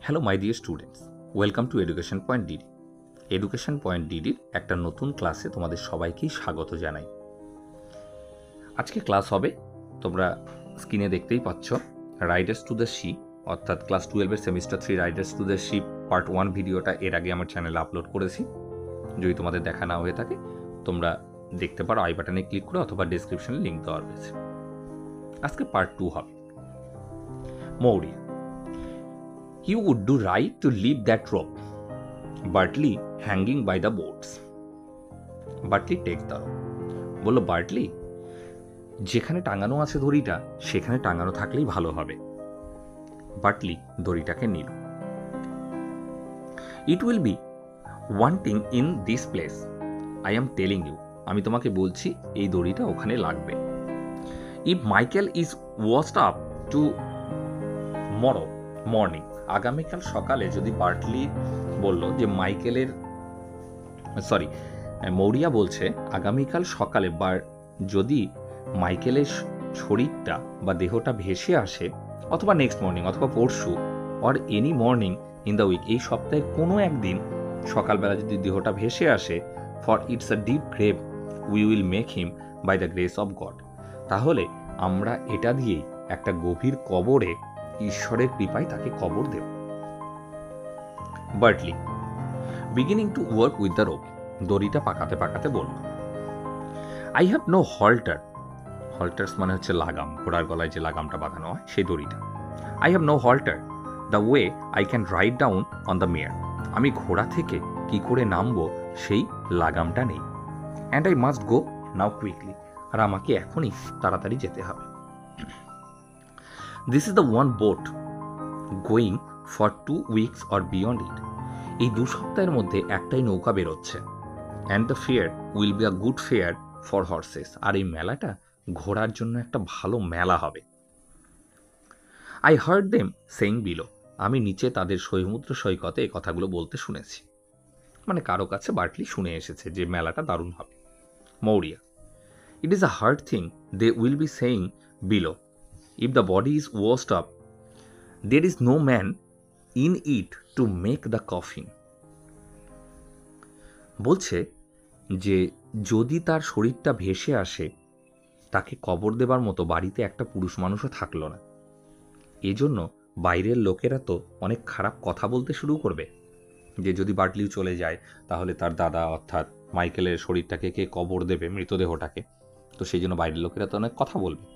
Hello my dear students, welcome to education point DD. Education point ডিডির একটা নতুন ক্লাসে তোমাদের সবাইকেই স্বাগত জানাই। আজকে ক্লাস হবে, তোমরা স্ক্রিনে দেখতেই পাচ্ছ, রাইডার্স টু দ্য শিপ, অর্থাৎ ক্লাস 12-এর semester 3 riders to the ship part 1 ভিডিওটা এর আগে আমার চ্যানেলে আপলোড করেছি। যদি তোমাদের দেখা না হয়ে থাকে তোমরা দেখতে পারো, আই বাটনে ক্লিক করে, অথবা ডেসক্রিপশনে লিঙ্ক দেওয়া রয়েছে। আজকে পার্ট 2 হবে। Maurya, You would do right to leave that rope, Bartley, hanging by the boards. Bartley takes the rope. বলল, বার্টলি, যেখানে টাঙানো আছে দড়িটা সেখানে টাঙানো থাকলেই ভালো হবে। বার্টলি দড়িটাকে নিল। It will be wanting in this place. I am telling you. আমি তোমাকে বলছি এই দড়িটা ওখানে লাগবে। If Michael is washed up to tomorrow morning, আগামীকাল সকালে যদি বার্টলি বলল যে মৌরিয়া বলছে আগামীকাল সকালে যদি মাইকেলের শরীরটা বা দেহটা ভেসে আসে, অথবা নেক্সট মর্নিং, অথবা পরশু, or any morning in the week, এই সপ্তাহের কোনো একদিন সকালবেলা যদি দেহটা ভেসে আসে, for it's a deep grave we will make him by the grace of God, তাহলে আমরা এটা দিয়েই একটা গভীর কবরে ঈশ্বরের কৃপায় তাকে কবর দেব। Bartley beginning to work with the rope, দড়িটা পাকাতে পাকাতে বলল, I have no halter. Halters মানে হচ্ছে লাগাম, ঘোড়ার গলায় যে লাগামটা বাঁধানো হয় সেই দড়িটা। I have no halter the way I can ride down on the mare, আমি ঘোড়া থেকে কি করে নামবো সেই লাগামটা নেই। And I must go now quickly, আর আমাকে এখনই তাড়াতাড়ি যেতে হবে। This is the one boat going for 2 weeks or beyond it. এই 2 সপ্তাহের মধ্যে একটাই নৌকা বেরোচ্ছে। And the fair will be a good fair for horses. আর এই মেলাটা ঘোড়ার জন্য একটা ভালো মেলা হবে। I heard them saying below. আমি নিচে তাদের সমুদ্র সৈকতে এই কথাগুলো বলতে শুনেছি। মানে কারো কাছে বার্টলি শুনে এসেছে যে মেলাটা দারুণ হবে। Maurya, it is a hard thing they will be saying below. If the body is washed up, there is no man in it to make the coffin. বলছে যে যদি তার শরীরটা ভেসে আসে, তাকে কবর দেবার মতো বাড়িতে একটা পুরুষ মানুষও থাকলো না। এজন্য বাইরের লোকেরা তো অনেক খারাপ কথা বলতে শুরু করবে যে যদি বার্টলিও চলে যায় তাহলে তার দাদা অর্থাৎ মাইকেলের শরীরটাকে কে কবর দেবে, মৃতদেহটাকে, তো সেই জন্য বাইরের লোকেরা তো অনেক কথা বলবে।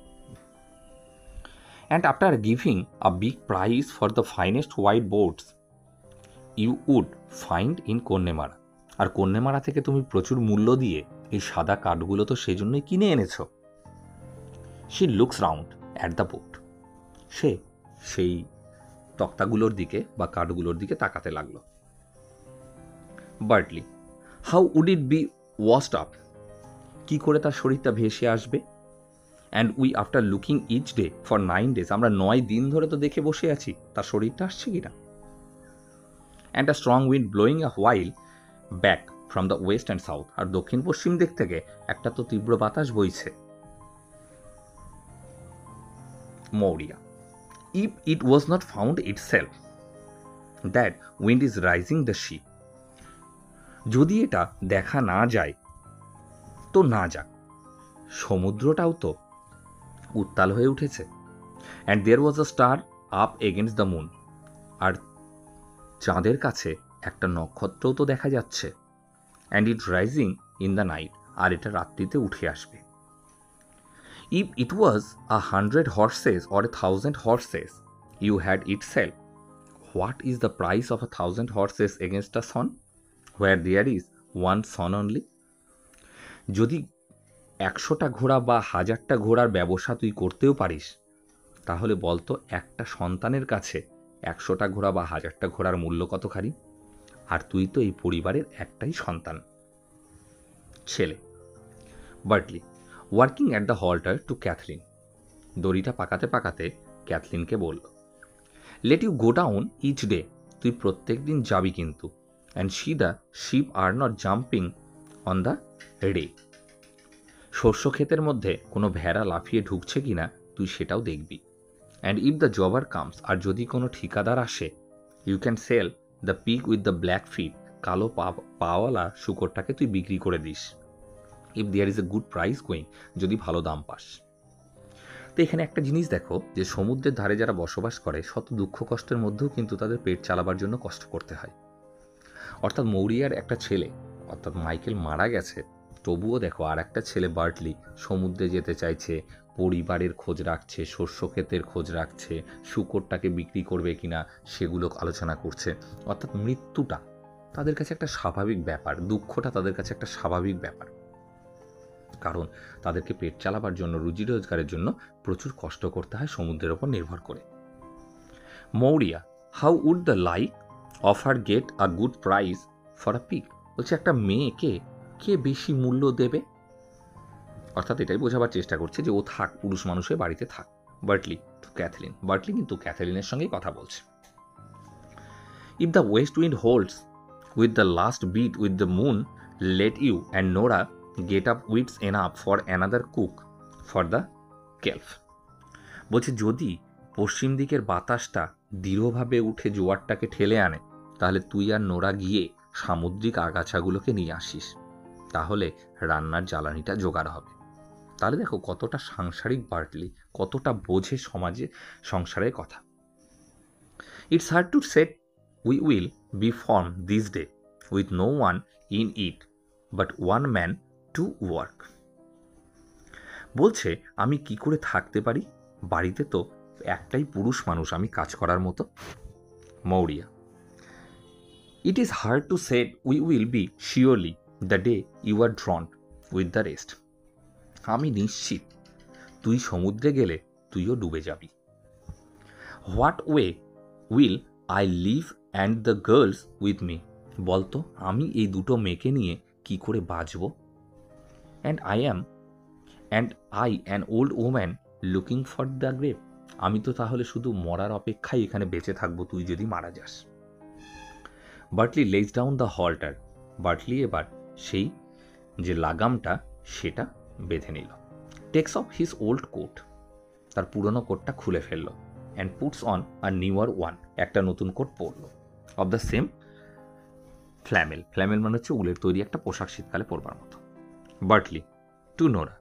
And after giving a big price for the finest white boards you would find in কন্যেমারা, আর কন্যেমারা থেকে তুমি প্রচুর মূল্য দিয়ে এই সাদা কাঠগুলো তো সেজন্যই কিনে এনেছো। She looks round at the boat. সে সেই তক্তাগুলোর দিকে বা কাঠগুলোর দিকে তাকাতে লাগলো। Bartley, how would it be washed up? কি করে তার শরীরটা ভেসে আসবে? And we after looking each day for 9 days, আমরা 9 দিন ধরে তো দেখে বসে আছি তার শরীরটা আসছে কিনা। And a strong wind blowing a while back from the west and south, আর দক্ষিণ পশ্চিম দিক থেকে একটা তো তীব্র বাতাস বইছে। Maurya, if it was not found itself that wind is rising the ship, যদি এটা দেখা না যায় তো না যাক, সমুদ্রটাও তো উত্তাল হয়ে উঠেছে। And there was a star up against the moon, আর চাঁদের কাছে একটা নক্ষত্রও তো দেখা যাচ্ছে। And it rising in the night, আর এটা রাত্রিতে উঠে আসবে। If it was 100 horses or 1000 horses you had itself, what is the price of 1000 horses against a sun where there is one sun only? যদি 100টা ঘোড়া বা 1000টা ঘোড়ার ব্যবসা তুই করতেও পারিস, তাহলে বলতো একটা সন্তানের কাছে 100টা ঘোড়া বা 1000টা ঘোড়ার মূল্য কতখানি? আর তুই তো এই পরিবারের একটাই সন্তান, ছেলে। Bartley, working at the halter to Kathleen, দড়িটা পাকাতে পাকাতে ক্যাথলিনকে বলল, let you go down each day, তুই প্রত্যেক দিন যাবি কিন্তু। And see the ship are not jumping on the rye, শস্য ক্ষেতের মধ্যে কোনো ভেড়া লাফিয়ে ঢুকছে কিনা তুই সেটাও দেখবি। And if the jobber comes, আর যদি কোনো ঠিকাদার আসে, you can sell the pig with the black feet, কালো পাওয়ালা শুকরটাকে তুই বিক্রি করে দিস। If there is a good price going, যদি ভালো দাম পাস। তো এখানে একটা জিনিস দেখো যে সমুদ্রের ধারে যারা বসবাস করে শত দুঃখ কষ্টের মধ্যেও কিন্তু তাদের পেট চালাবার জন্য কষ্ট করতে হয়। অর্থাৎ মৌরিয়ার একটা ছেলে অর্থাৎ মাইকেল মারা গেছে, তবুও দেখো আর একটা ছেলে বার্টলি সমুদ্রে যেতে চাইছে, পরিবারের খোঁজ রাখছে, শস্য ক্ষেতের খোঁজ রাখছে, শূকরটাকে বিক্রি করবে কিনা সেগুলো আলোচনা করছে। অর্থাৎ মৃত্যুটা তাদের কাছে একটা স্বাভাবিক ব্যাপার, দুঃখটা তাদের কাছে একটা স্বাভাবিক ব্যাপার, কারণ তাদেরকে পেট চালাবার জন্য, রুজি রোজগারের জন্য প্রচুর কষ্ট করতে হয় সমুদ্রের ওপর নির্ভর করে। Maurya, how would the like of her get a good price for a pig? বলছে একটা মেয়েকে কে বেশি মূল্য দেবে? অর্থাৎ এটাই বোঝাবার চেষ্টা করছে যে ও থাক, পুরুষ মানুষের বাড়িতে থাক। বার্টলি টু ক্যাথলিন, বার্টলি কিন্তু ক্যাথলিনের সঙ্গেই কথা বলছে। If the west wind holds with the last bit with the moon, let you and Nora get up wits enough for another cook for the kelp. বলছে যদি পশ্চিম দিকের বাতাসটা দৃঢ়ভাবে উঠে জোয়ারটাকে ঠেলে আনে, তাহলে তুই আর নোরা গিয়ে সামুদ্রিক আগাছাগুলোকে নিয়ে আসিস, তাহলে রান্নার জ্বালানিটা জোগাড় হবে। তাহলে দেখো কতটা সাংসারিক বার্টলি, কতটা বোঝে সমাজে সংসারের কথা। It's hard to set we will be from this day with no one in it but one man to work. বলছে আমি কি করে থাকতে পারি, বাড়িতে তো একটাই পুরুষ মানুষ আমি কাজ করার মতো। Maurya, it is hard to set we will be surely the day you are drawn with the rest. আমি নিশ্চিত তুই সমুদ্রে গেলে তুইও ডুবে যাবি। What way will I live and the girls with me? বলতো আমি এই দুটো মেয়েকে নিয়ে কি করে বাঁচব? And I an old woman looking for the grave. আমি তো তাহলে শুধু মরার অপেক্ষায় এখানে বেঁচে থাকবো তুই যদি মারা যাস। বার্টলি লেজ ডাউন দ্য হল্টার। বার্টলি এবার সেই যে লাগামটা সেটা বেঁধে নিল। Takes off his old coat, তার পুরনো কোটটা খুলে ফেলল। And puts on a newer one, একটা নতুন কোট পরল। Of the same flannel, flannel মানে হচ্ছে উলের তৈরি একটা পোশাক, শীতকালে পরবার মতো। Bartley to Nora,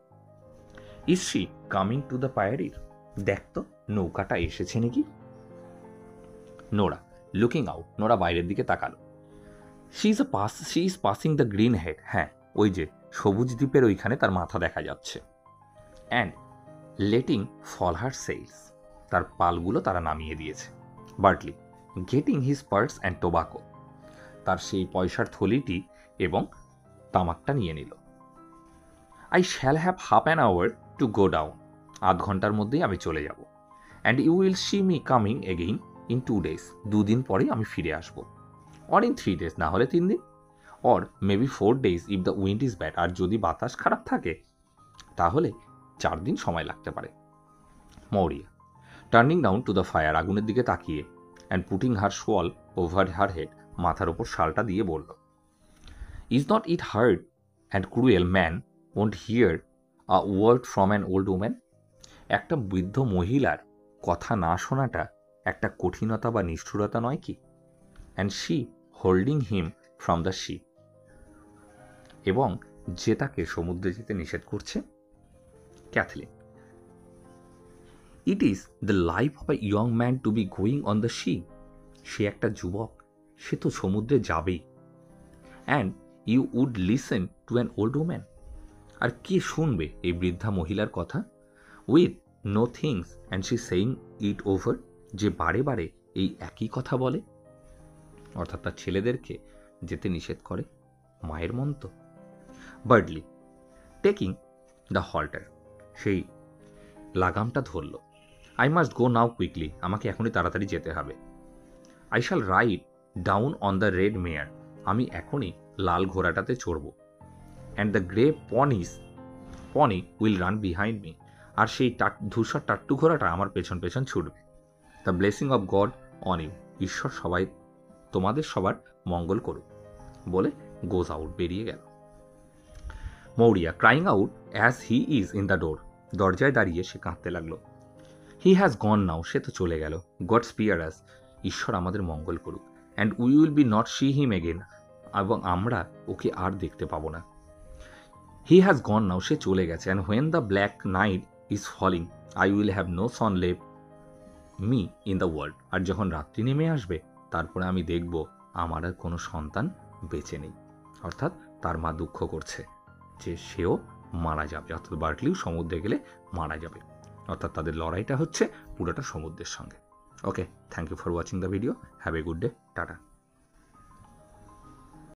is she coming to the pier? দেখ তো নৌকাটা এসেছে নাকি? নোরা লুকিং আউট, নোরা বাইরের দিকে তাকালো। She is passing the green head, হ্যাঁ ওই যে সবুজ দ্বীপের ওইখানে তার মাথা দেখা যাচ্ছে। And letting fall her sails, তার পালগুলো তারা নামিয়ে দিয়েছে। Bartley getting his purse and tobacco, তার সেই পয়সার থলিটি এবং তামাকটা নিয়ে নিল। I shall have half an hour to go down, আধ ঘন্টার মধ্যেই আমি চলে যাব। And you will see me coming again in 2 days, 2 দিন পরেই আমি ফিরে আসব। অর ইন 3 days, না হলে 3 দিন। Or maybe 4 days if the wind is bad, আর যদি বাতাস খারাপ থাকে তাহলে 4 দিন সময় লাগতে পারে। Maurya turning down to the fire, আগুনের দিকে তাকিয়ে, and putting her shawl over her head, মাথার ওপর শালটা দিয়ে বলল, is not it hard and cruel man won't hear a word from an old woman? একটা বৃদ্ধ মহিলার কথা না শোনাটা একটা কঠিনতা বা নিষ্ঠুরতা নয় কি? And she holding him from the sea, এবং যে তাকে সমুদ্রে যেতে নিষেধ করছে। Cathleen, it is the life of a young man to be going on the sea, সে একটা যুবক, সে তো সমুদ্রে যাবেই। And you would listen to an old woman, আর কে শুনবে এই বৃদ্ধা মহিলার কথা? With no things and she saying it over, যে বারে বারে এই একই কথা বলে, অর্থাৎ তার ছেলেদেরকে যেতে নিষেধ করে। মায়ের মন তো। বার্টলি টেকিং দ্য হল্টার, সেই লাগামটা ধরল। I must go now quickly, আমাকে এখনই তাড়াতাড়ি যেতে হবে। I shall ride down on the red mare, আমি এখনই লাল ঘোড়াটাতে চড়ব। And the grey pony will run behind me, আর সেই ধূসর টাট্টু ঘোড়াটা আমার পেছন পেছন ছুটবে। The blessing of God on you, ঈশ্বর সবাই তোমাদের সবার মঙ্গল করুক, বলে গোজ আউট, বেরিয়ে গেল। Maurya crying out as he is in the door, দরজায় দাঁড়িয়ে সে কাঁদতে লাগলো। হি হ্যাজ গন নাও, সে তো চলে গেল। গড স্পিয়ার আস, ঈশ্বর আমাদের মঙ্গল করুক, and we will B not see him again, এবং আমরা ওকে আর দেখতে পাবো না। হি হ্যাজ গন নাও, সে চলে গেছে। And when the black night is falling I will have no son left me in the world, আর যখন রাত্রি নেমে আসবে তারপরে আমি দেখব আমার আর কোনো সন্তান বেঁচে নেই। অর্থাৎ তার মা দুঃখ করছে যে সেও মারা যাবে, অর্থাৎ বার্টলিও সমুদ্রে গেলে মারা যাবে। অর্থাৎ তাদের লড়াইটা হচ্ছে পুরোটা সমুদ্রের সঙ্গে। Okay, thank you for watching the video, have a good day, tata.